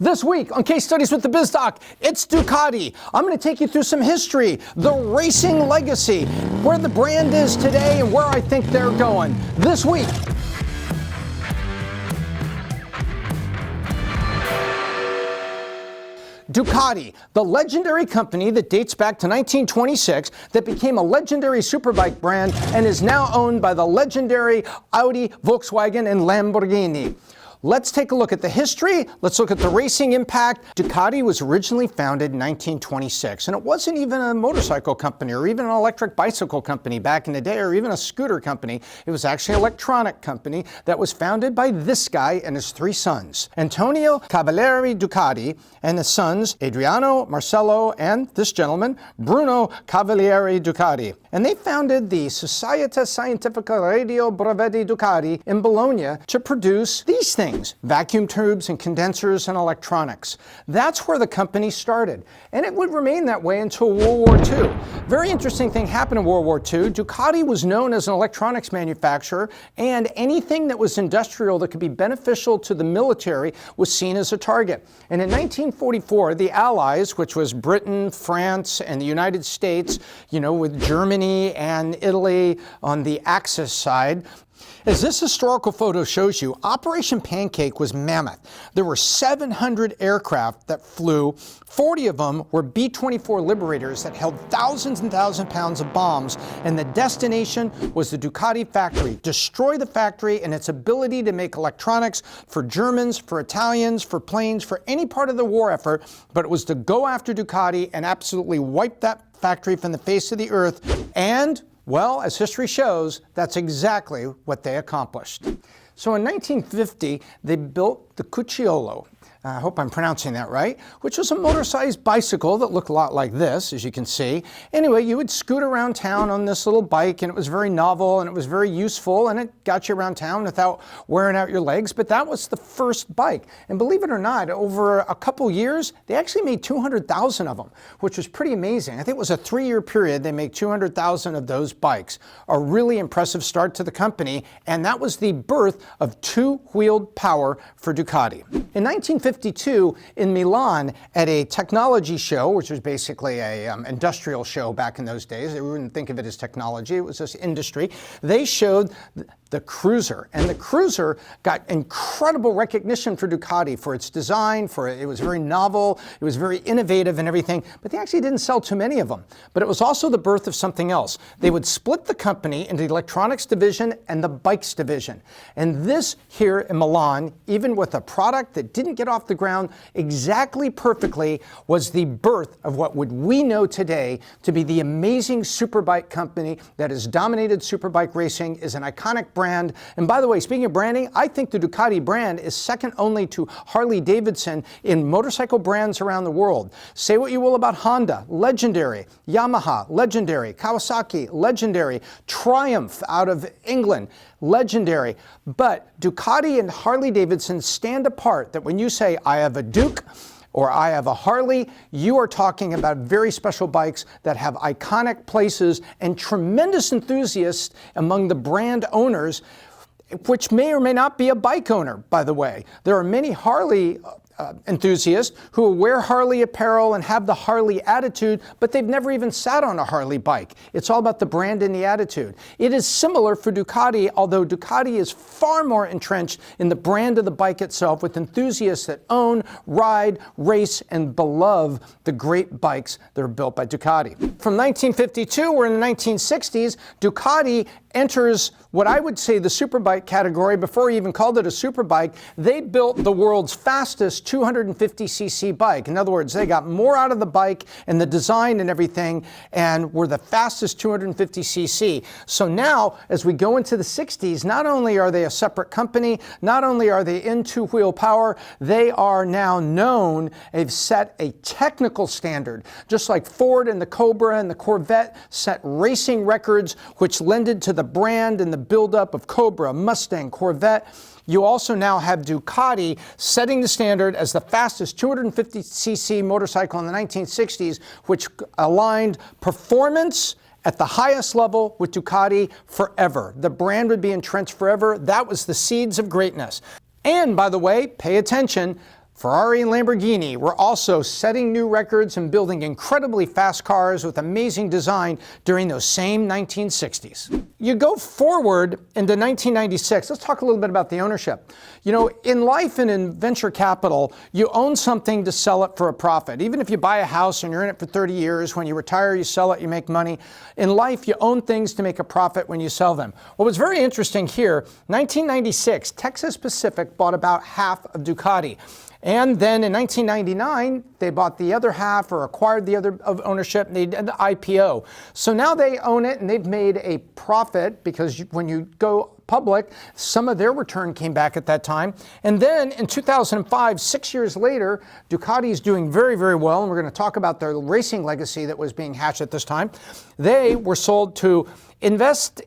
This week on Case Studies with the Biz Doc, it's Ducati. I'm going to take you through some history, the racing legacy, where the brand is today and where I think they're going. This week. Ducati, the legendary company that dates back to 1926 that became a legendary superbike brand and is now owned by the legendary Audi, Volkswagen, and Lamborghini. Let's take a look at the history. Let's look at the racing impact. Ducati was originally founded in 1926, and it wasn't even a motorcycle company or even an electric bicycle company back in the day or even a scooter company. It was actually an electronic company that was founded by this guy and his three sons, Antonio Cavalieri Ducati, and his sons, Adriano, Marcello, and this gentleman, Bruno Cavalieri Ducati. And they founded the Società Scientifica Radio Brevetti Ducati in Bologna to produce these things: vacuum tubes and condensers and electronics. That's where the company started, and it would remain that way until World War II. Very interesting thing happened in World War II. Ducati was known as an electronics manufacturer, and anything that was industrial that could be beneficial to the military was seen as a target. And in 1944, the Allies, which was Britain, France, and the United States, with Germany and Italy on the Axis side. As this historical photo shows you, Operation Pancake was mammoth. There were 700 aircraft that flew. 40 of them were B-24 Liberators that held thousands and thousands of pounds of bombs, and the destination was the Ducati factory. Destroy the factory and its ability to make electronics for Germans, for Italians, for planes, for any part of the war effort, but it was to go after Ducati and absolutely wipe that factory from the face of the earth. And well, as history shows, that's exactly what they accomplished. So in 1950, they built the Cucciolo. I hope I'm pronouncing that right, which was a motor-sized bicycle that looked a lot like this, as you can see. Anyway, you would scoot around town on this little bike, and it was very novel, and it was very useful, and it got you around town without wearing out your legs, but that was the first bike. And believe it or not, over a couple years, they actually made 200,000 of them, which was pretty amazing. I think it was a 3-year period, they made 200,000 of those bikes. A really impressive start to the company, and that was the birth of two-wheeled power for Ducati. In 1952, in Milan at a technology show, which was basically a industrial show back in those days. They wouldn't think of it as technology, it was just industry. They showed the Cruiser, and the Cruiser got incredible recognition for Ducati for its design, it was very novel, it was very innovative and everything, but they actually didn't sell too many of them. But it was also the birth of something else. They would split the company into the electronics division and the bikes division. And this here in Milan, even with a product that didn't get off the ground exactly perfectly, was the birth of what we know today to be the amazing superbike company that has dominated superbike racing, is an iconic brand. And by the way, speaking of branding, I think the Ducati brand is second only to Harley-Davidson in motorcycle brands around the world. Say what you will about Honda, legendary. Yamaha, legendary. Kawasaki, legendary. Triumph out of England, legendary. But Ducati and Harley-Davidson stand apart, that when you say, I have a Duke, or I have a Harley, you are talking about very special bikes that have iconic places and tremendous enthusiasts among the brand owners, which may or may not be a bike owner, by the way. There are many Harley enthusiasts who wear Harley apparel and have the Harley attitude, but they've never even sat on a Harley bike. It's all about the brand and the attitude. It is similar for Ducati, although Ducati is far more entrenched in the brand of the bike itself, with enthusiasts that own, ride, race, and beloved the great bikes that are built by Ducati. From 1952, we're in the 1960s, Ducati enters what I would say the superbike category. Before he even called it a superbike, they built the world's fastest 250cc bike. In other words, they got more out of the bike and the design and everything, and were the fastest 250cc. So now, as we go into the 60s, not only are they a separate company, not only are they in two-wheel power, they are now known, they've set a technical standard, just like Ford and the Cobra and the Corvette set racing records, which lended to the brand and the buildup of Cobra, Mustang, Corvette. You also now have Ducati setting the standard as the fastest 250cc motorcycle in the 1960s, which aligned performance at the highest level with Ducati forever. The brand would be entrenched forever. That was the seeds of greatness. And by the way, pay attention, Ferrari and Lamborghini were also setting new records and building incredibly fast cars with amazing design during those same 1960s. You go forward into 1996, let's talk a little bit about the ownership. You know, in life and in venture capital, you own something to sell it for a profit. Even if you buy a house and you're in it for 30 years, when you retire, you sell it, you make money. In life, you own things to make a profit when you sell them. What was very interesting here, 1996, Texas Pacific bought about half of Ducati. And then in 1999, they bought the other half or acquired the other of ownership, and they did the IPO. So now they own it and they've made a profit because when you go public, some of their return came back at that time. And then in 2005, 6 years later, Ducati is doing very, very well. And we're going to talk about their racing legacy that was being hatched at this time. They were sold to Invest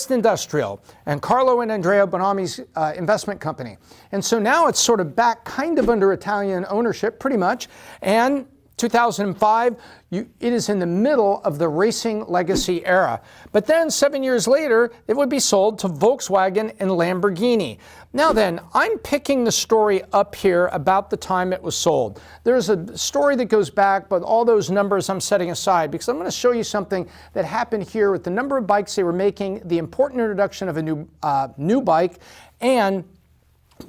Industrial and Carlo and Andrea Bonami's investment company. And so now it's sort of back kind of under Italian ownership, pretty much. And 2005, it is in the middle of the racing legacy era. But then 7 years later, it would be sold to Volkswagen and Lamborghini. Now then, I'm picking the story up here about the time it was sold. There's a story that goes back, but all those numbers I'm setting aside because I'm going to show you something that happened here with the number of bikes they were making, the important introduction of a new bike, and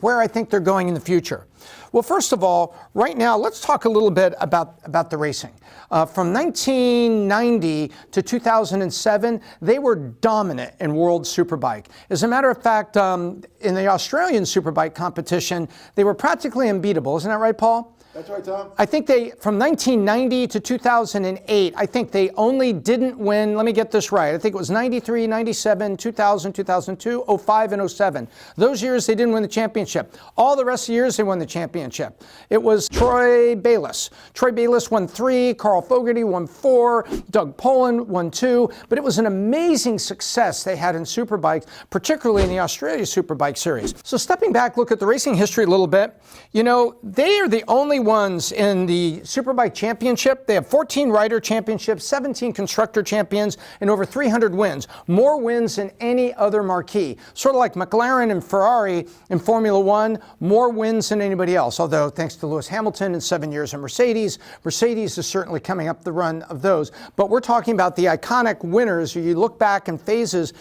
where I think they're going in the future. Well, first of all, right now, let's talk a little bit about the racing. From 1990 to 2007, they were dominant in World Superbike. As a matter of fact, in the Australian Superbike competition, they were practically unbeatable. Isn't that right, Paul? That's right, Tom. I think from 1990 to 2008, I think they only didn't win, let me get this right, I think it was 93, 97, 2000, 2002, 05, and 07. Those years they didn't win the championship. All the rest of the years they won the championship. It was Troy Bayliss. Troy Bayliss won 3, Carl Fogarty won 4, Doug Poland won 2, but it was an amazing success they had in Superbikes, particularly in the Australia Superbike series. So stepping back, look at the racing history a little bit. You know, they are the only ones in the Superbike Championship. They have 14 rider championships, 17 constructor champions, and over 300 wins. More wins than any other marquee. Sort of like McLaren and Ferrari in Formula One, more wins than anybody else. Although, thanks to Lewis Hamilton in 7 years in Mercedes is certainly coming up the run of those. But we're talking about the iconic winners. You look back in phases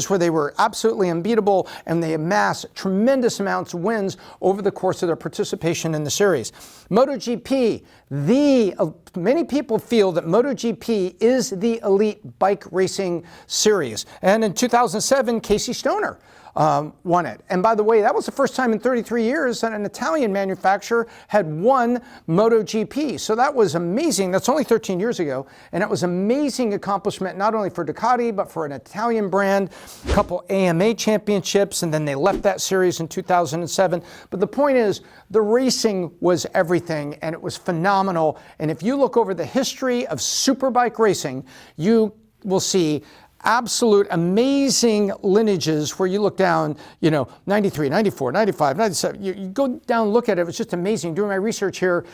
where they were absolutely unbeatable, and they amassed tremendous amounts of wins over the course of their participation in the series. MotoGP, many people feel that MotoGP is the elite bike racing series. And in 2007, Casey Stoner won it. And by the way, that was the first time in 33 years that an Italian manufacturer had won MotoGP. So that was amazing. That's only 13 years ago. And it was an amazing accomplishment, not only for Ducati, but for an Italian brand, a couple AMA championships, and then they left that series in 2007. But the point is, the racing was everything, and it was phenomenal. And if you look over the history of superbike racing, you will see absolute amazing lineages where you look down, 93, 94, 95, 97. You go down, look at it. It was just amazing. Doing my research here,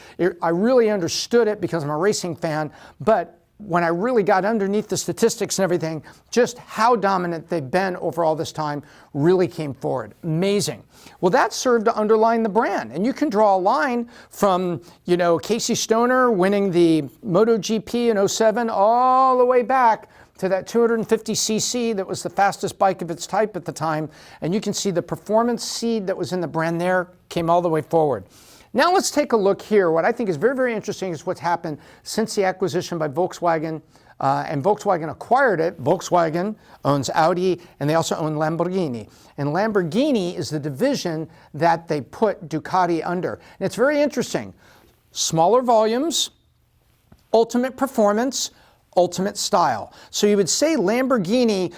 I really understood it because I'm a racing fan. But when I really got underneath the statistics and everything, just how dominant they've been over all this time really came forward. Amazing. Well, that served to underline the brand. And you can draw a line from, Casey Stoner winning the MotoGP in 07 all the way back to that 250cc that was the fastest bike of its type at the time. And you can see the performance seed that was in the brand there came all the way forward. Now let's take a look here. What I think is very, very interesting is what's happened since the acquisition by Volkswagen, and Volkswagen acquired it. Volkswagen owns Audi, and they also own Lamborghini. And Lamborghini is the division that they put Ducati under. And it's very interesting. Smaller volumes, ultimate performance, ultimate style. So you would say Lamborghini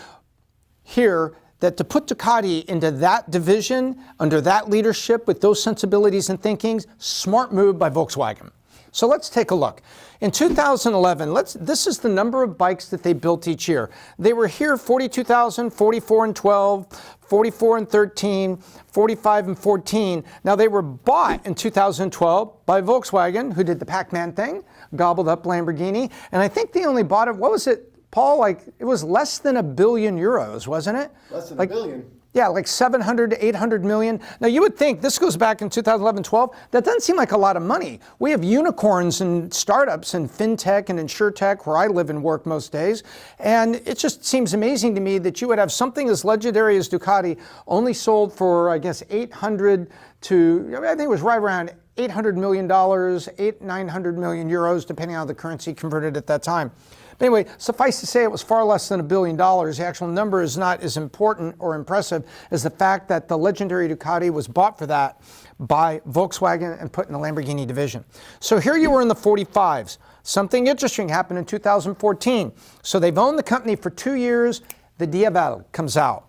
here, that to put Ducati into that division, under that leadership, with those sensibilities and thinkings, smart move by Volkswagen. So let's take a look. In 2011, this is the number of bikes that they built each year. They were here 42,000, 44 and 12, 44 and 13, 45 and 14. Now they were bought in 2012 by Volkswagen, who did the Pac-Man thing, gobbled up Lamborghini, and I think they only bought it, what was it, Paul, it was less than €1 billion, wasn't it? Less than a billion. Yeah, like 700 to 800 million. Now you would think, this goes back in 2011-12, that doesn't seem like a lot of money. We have unicorns and startups and fintech and insurtech where I live and work most days. And it just seems amazing to me that you would have something as legendary as Ducati only sold for, I guess, 800 to, I think it was right around $800 million, 900 million euros, depending on how the currency converted at that time. But anyway, suffice to say it was far less than $1 billion. The actual number is not as important or impressive as the fact that the legendary Ducati was bought for that by Volkswagen and put in the Lamborghini division. So here you were in the 45s. Something interesting happened in 2014. So they've owned the company for 2 years. The Diavel comes out.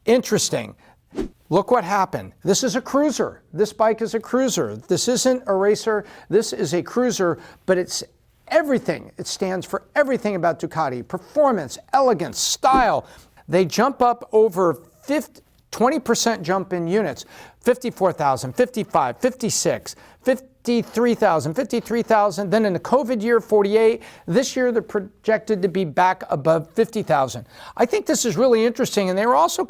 Interesting. Look what happened. This is a cruiser. This bike is a cruiser. This isn't a racer. This is a cruiser, but it's everything. It stands for everything about Ducati. Performance, elegance, style. They jump up over 20% jump in units. 54,000, 55, 56, 53,000, 53,000. Then in the COVID year, 48. This year, they're projected to be back above 50,000. I think this is really interesting. And they were also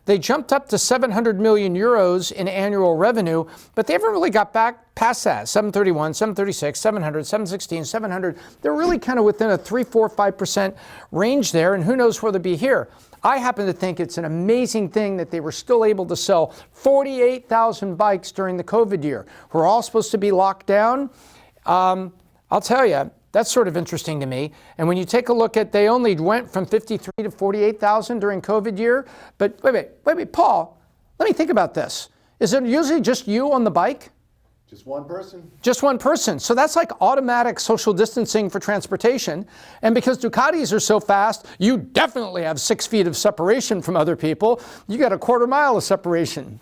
they jumped up to 700 million euros in annual revenue, but they haven't really got back past that. 731, 736, 700, 716, 700. They're really within a 3, 4, 5% range there. And who knows where they'll be here. I happen to think it's an amazing thing that they were still able to sell 48,000 bikes during the COVID year. We're all supposed to be locked down. I'll tell you, that's sort of interesting to me. And when you take a look at, they only went from 53 to 48,000 during COVID year. But wait, Paul, let me think about this. Is it usually just you on the bike? Just one person. Just one person. So that's like automatic social distancing for transportation. And because Ducatis are so fast, you definitely have 6 feet of separation from other people. You got a quarter mile of separation.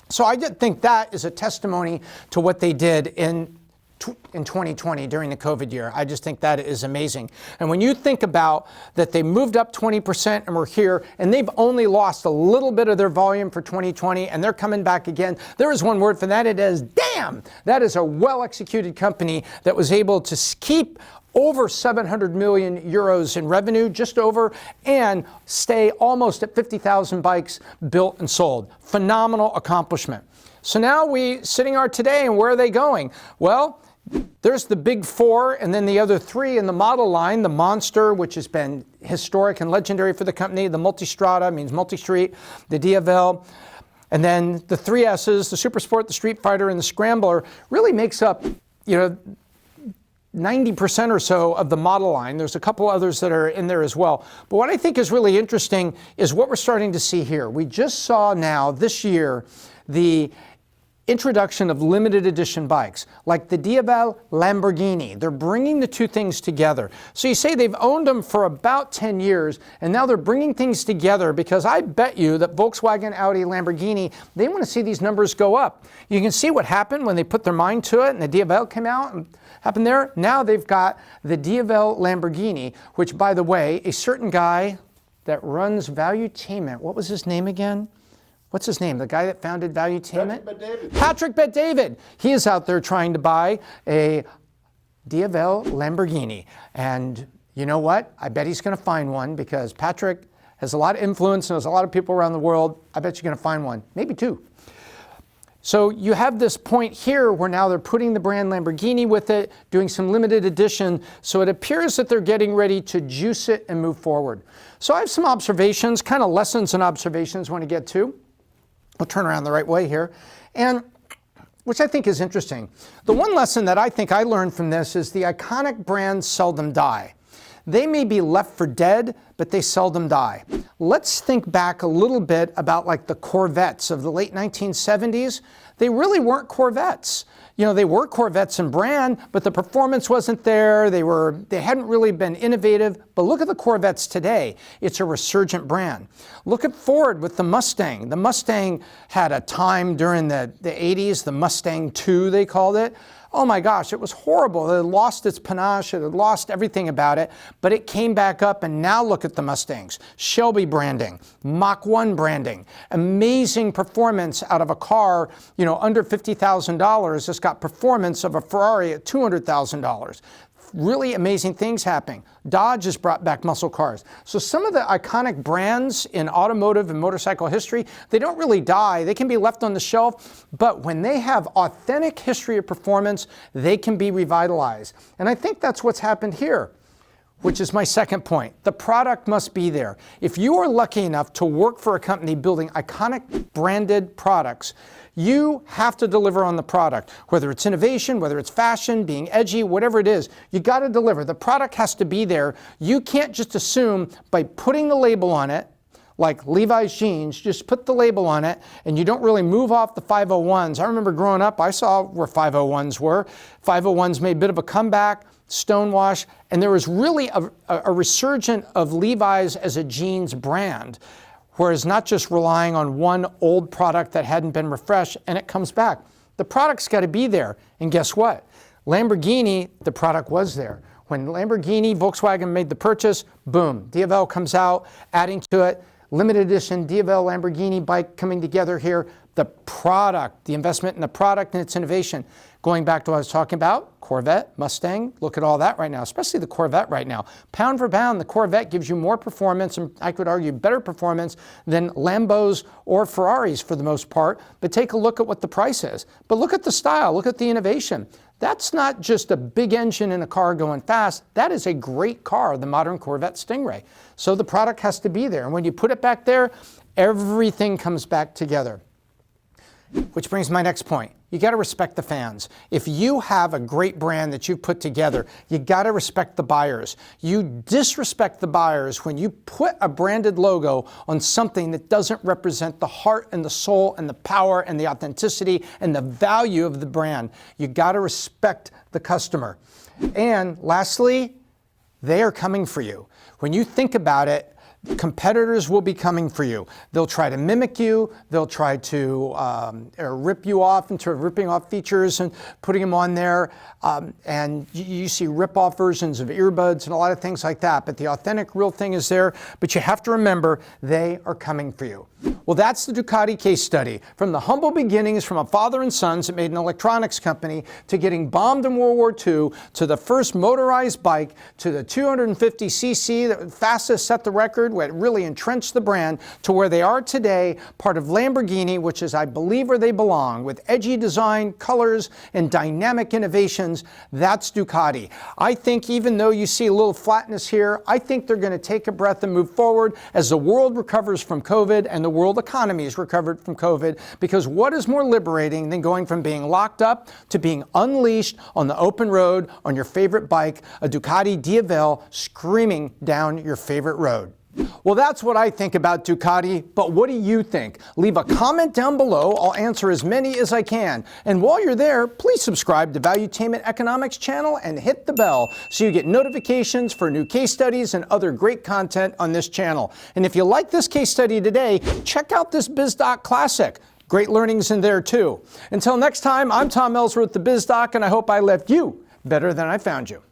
So I did think that is a testimony to what they did in 2020 during the COVID year. I just think that is amazing. And when you think about that they moved up 20% and we're here, and they've only lost a little bit of their volume for 2020, and they're coming back again. There is one word for that. It is damn. That is a well-executed company that was able to keep over 700 million euros in revenue, just over, and stay almost at 50,000 bikes built and sold. Phenomenal accomplishment. So now we sitting are today, and where are they going? Well, there's the big four, and then the other three in the model line, the Monster, which has been historic and legendary for the company, the Multistrada, means multi-street, the Diavel, and then the 3S's, the Super Sport, the Street Fighter, and the Scrambler, really makes up, 90% or so of the model line. There's a couple others that are in there as well. But what I think is really interesting is what we're starting to see here. We just saw now, this year, the introduction of limited edition bikes, like the Diavel Lamborghini. They're bringing the two things together. So you say they've owned them for about 10 years, and now they're bringing things together because I bet you that Volkswagen, Audi, Lamborghini, they want to see these numbers go up. You can see what happened when they put their mind to it, and the Diavel came out and happened there. Now they've got the Diavel Lamborghini, which, by the way, a certain guy that runs Valuetainment, what was his name again? What's his name? The guy that founded Valuetainment? Patrick Bet-David. He is out there trying to buy a Diavel Lamborghini. And you know what? I bet he's going to find one because Patrick has a lot of influence and there's a lot of people around the world. I bet you're going to find one, maybe two. So you have this point here where now they're putting the brand Lamborghini with it, doing some limited edition. So it appears that they're getting ready to juice it and move forward. So I have some observations, kind of lessons and observations I want to get to. We'll turn around the right way here, and which I think is interesting. The one lesson that I think I learned from this is the iconic brands seldom die. They may be left for dead, but they seldom die. Let's think back a little bit about like the Corvettes of the late 1970s. They really weren't Corvettes. They were Corvettes in brand, but the performance wasn't there. They hadn't really been innovative. But look at the Corvettes today. It's a resurgent brand. Look at Ford with the Mustang. The Mustang had a time during the 80s, the Mustang II, they called it. Oh my gosh, it was horrible. It had lost its panache, it had lost everything about it, but it came back up, and now look at the Mustangs. Shelby branding, Mach 1 branding, amazing performance out of a car, under $50,000 that's got performance of a Ferrari at $200,000. really amazing things happening. Dodge has brought back muscle cars. So some of the iconic brands in automotive and motorcycle history, they don't really die. They can be left on the shelf, but when they have authentic history of performance, they can be revitalized. And I think that's what's happened here, which is my second point. The product must be there. If you are lucky enough to work for a company building iconic branded products, you have to deliver on the product. Whether it's innovation, whether it's fashion, being edgy, whatever it is, you got to deliver. The product has to be there. You can't just assume by putting the label on it, like Levi's jeans, just put the label on it and you don't really move off the 501s. I remember growing up, I saw where 501s were. 501s made a bit of a comeback, stonewash, and there was really a resurgence of Levi's as a jeans brand, whereas not just relying on one old product that hadn't been refreshed, and it comes back. The product's got to be there, and guess what? Lamborghini, the product was there. When Lamborghini, Volkswagen made the purchase, boom, DFL comes out, adding to it, limited edition DFL Lamborghini bike coming together here. The product, the investment in the product and its innovation. Going back to what I was talking about, Corvette, Mustang, look at all that right now, especially the Corvette right now. Pound for pound, the Corvette gives you more performance, and I could argue better performance than Lambos or Ferraris for the most part, but take a look at what the price is. But look at the style, look at the innovation. That's not just a big engine in a car going fast, that is a great car, the modern Corvette Stingray. So the product has to be there, and when you put it back there, everything comes back together. Which brings my next point. You got to respect the fans. If you have a great brand that you've put together, you got to respect the buyers. You disrespect the buyers when you put a branded logo on something that doesn't represent the heart and the soul and the power and the authenticity and the value of the brand. You got to respect the customer. And lastly, they are coming for you. When you think about it, competitors will be coming for you. They'll try to mimic you. They'll try to rip you off into ripping off features and putting them on there. And you see rip-off versions of earbuds and a lot of things like that. But the authentic, real thing is there. But you have to remember, they are coming for you. Well, that's the Ducati case study. From the humble beginnings from a father and sons that made an electronics company to getting bombed in World War II, to the first motorized bike, to the 250cc, the fastest set the record, where it really entrenched the brand, to where they are today, part of Lamborghini, which is, I believe, where they belong, with edgy design, colors, and dynamic innovations. That's Ducati. I think even though you see a little flatness here, I think they're going to take a breath and move forward as the world recovers from COVID and the world economy is recovered from COVID, because what is more liberating than going from being locked up to being unleashed on the open road on your favorite bike, a Ducati DFL screaming down your favorite road? Well, that's what I think about Ducati, but what do you think? Leave a comment down below. I'll answer as many as I can. And while you're there, please subscribe to Valuetainment Economics channel and hit the bell so you get notifications for new case studies and other great content on this channel. And if you like this case study today, check out this Biz Doc classic. Great learnings in there too. Until next time, I'm Tom Ellsworth, the Biz Doc, and I hope I left you better than I found you.